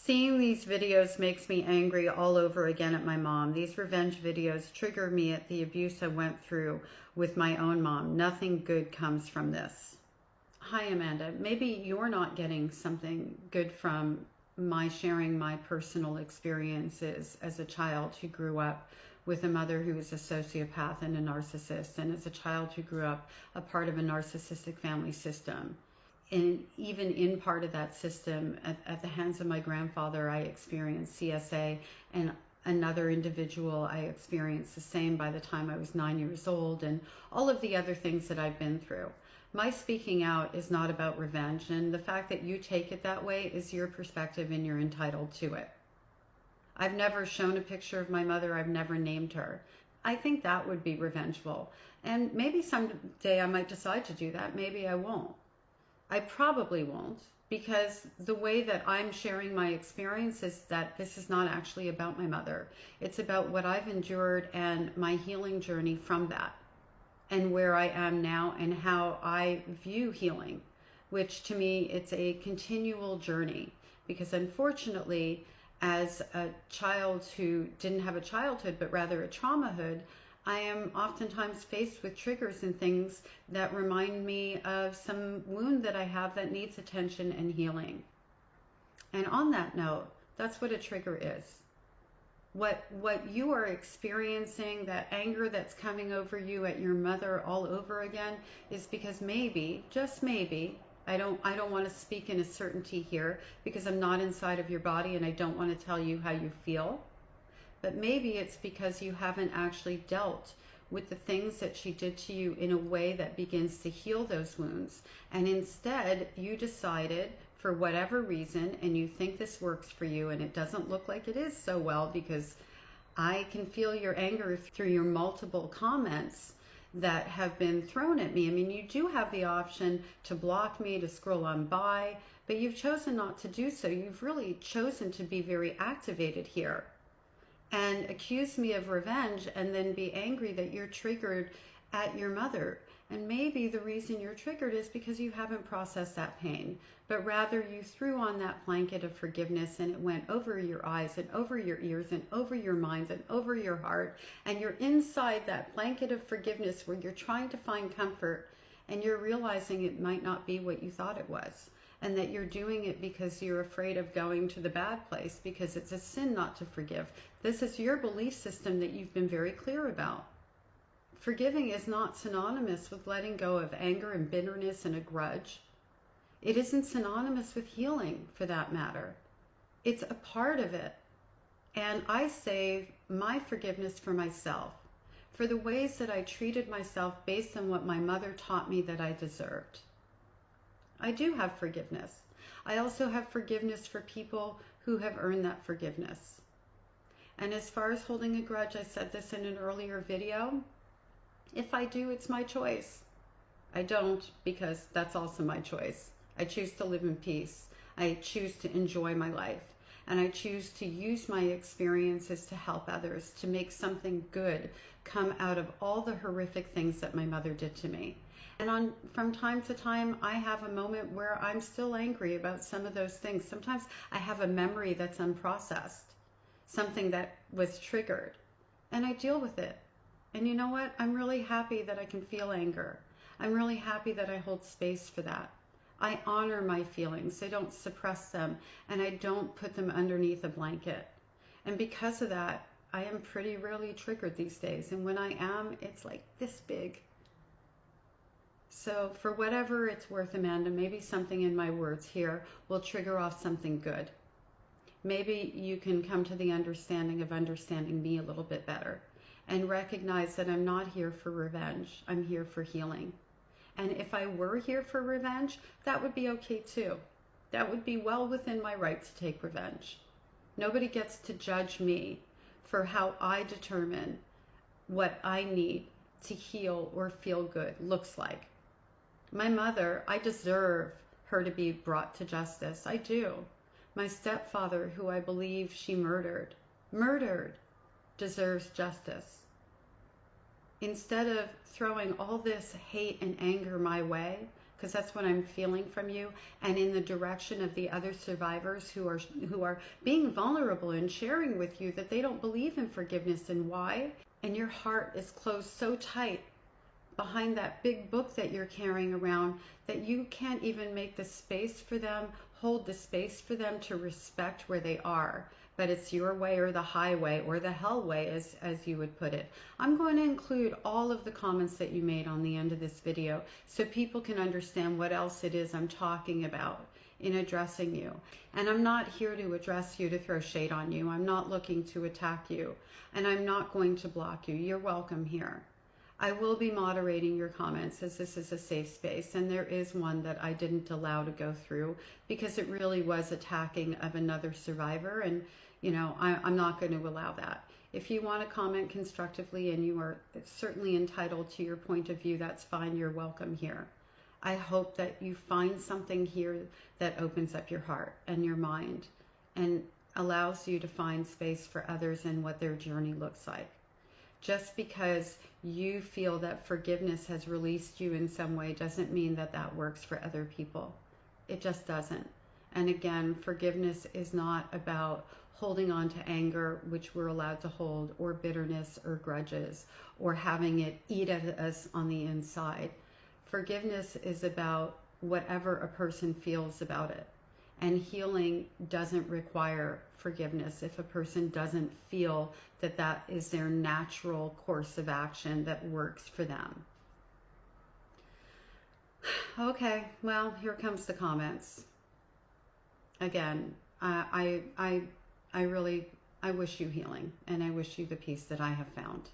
Seeing these videos makes me angry all over again at my mom. These revenge videos trigger me at the abuse I went through with my own mom. Nothing good comes from this. Hi, Amanda. Maybe you're not getting something good from my sharing my personal experiences as a child who grew up with a mother who was a sociopath and a narcissist, and as a child who grew up a part of a narcissistic family system. And even in part of that system, at the hands of my grandfather, I experienced CSA, and another individual, I experienced the same by the time I was 9 years old, and all of the other things that I've been through. My speaking out is not about revenge, and the fact that you take it that way is your perspective and you're entitled to it. I've never shown a picture of my mother. I've never named her. I think that would be revengeful. And maybe someday I might decide to do that. Maybe I won't. I probably won't, because the way that I'm sharing my experience is that this is not actually about my mother. It's about what I've endured and my healing journey from that, and where I am now and how I view healing, which to me, it's a continual journey. Because unfortunately, as a child who didn't have a childhood, but rather a traumahood, I am oftentimes faced with triggers and things that remind me of some wound that I have that needs attention and healing. And on that note, that's what a trigger is. What you are experiencing, that anger that's coming over you at your mother all over again, is because maybe, just maybe, I don't want to speak in a certainty here because I'm not inside of your body and I don't want to tell you how you feel. But maybe it's because you haven't actually dealt with the things that she did to you in a way that begins to heal those wounds. And instead, you decided, for whatever reason, and you think this works for you, and it doesn't look like it is so well, because I can feel your anger through your multiple comments that have been thrown at me. I mean, you do have the option to block me, to scroll on by, but you've chosen not to do so. You've really chosen to be very activated here and accuse me of revenge, and then be angry that you're triggered at your mother. And maybe the reason you're triggered is because you haven't processed that pain, but rather you threw on that blanket of forgiveness, and it went over your eyes and over your ears and over your mind and over your heart. And you're inside that blanket of forgiveness where you're trying to find comfort, and you're realizing it might not be what you thought it was. And that you're doing it because you're afraid of going to the bad place, because it's a sin not to forgive. This is your belief system that you've been very clear about. Forgiving is not synonymous with letting go of anger and bitterness and a grudge. It isn't synonymous with healing, for that matter. It's a part of it. And I save my forgiveness for myself, for the ways that I treated myself based on what my mother taught me that I deserved. I do have forgiveness. I also have forgiveness for people who have earned that forgiveness. And as far as holding a grudge, I said this in an earlier video. If I do, it's my choice. I don't, because that's also my choice. I choose to live in peace. I choose to enjoy my life. And I choose to use my experiences to help others, to make something good come out of all the horrific things that my mother did to me. And from time to time, I have a moment where I'm still angry about some of those things. Sometimes I have a memory that's unprocessed, something that was triggered, and I deal with it. And you know what? I'm really happy that I can feel anger. I'm really happy that I hold space for that. I honor my feelings. I don't suppress them, and I don't put them underneath a blanket. And because of that, I am pretty rarely triggered these days. And when I am, it's like this big. So for whatever it's worth, Amanda, maybe something in my words here will trigger off something good. Maybe you can come to the understanding of understanding me a little bit better and recognize that I'm not here for revenge. I'm here for healing. And if I were here for revenge, that would be okay too. That would be well within my right to take revenge. Nobody gets to judge me for how I determine what I need to heal or feel good looks like. My mother, I deserve her to be brought to justice. I do. My stepfather, who I believe she murdered, deserves justice. Instead of throwing all this hate and anger my way, because that's what I'm feeling from you, and in the direction of the other survivors who are being vulnerable and sharing with you that they don't believe in forgiveness and why, and your heart is closed so tight behind that big book that you're carrying around that you can't even make the space for them, hold the space for them to respect where they are. But it's your way or the highway or the hell way, as you would put it. I'm going to include all of the comments that you made on the end of this video so people can understand what else it is I'm talking about in addressing you. And I'm not here to address you to throw shade on you. I'm not looking to attack you, and I'm not going to block you. You're welcome here. I will be moderating your comments, as this is a safe space, and there is one that I didn't allow to go through because it really was attacking of another survivor, and you know, I'm not going to allow that. If you want to comment constructively and you are certainly entitled to your point of view, that's fine. You're welcome here. I hope that you find something here that opens up your heart and your mind and allows you to find space for others and what their journey looks like. Just because you feel that forgiveness has released you in some way doesn't mean that that works for other people. It just doesn't. And again, forgiveness is not about holding on to anger, which we're allowed to hold, or bitterness or grudges, or having it eat at us on the inside. Forgiveness is about whatever a person feels about it. And healing doesn't require forgiveness if a person doesn't feel that that is their natural course of action that works for them. Okay, well, here comes the comments. Again, I wish you healing, and I wish you the peace that I have found.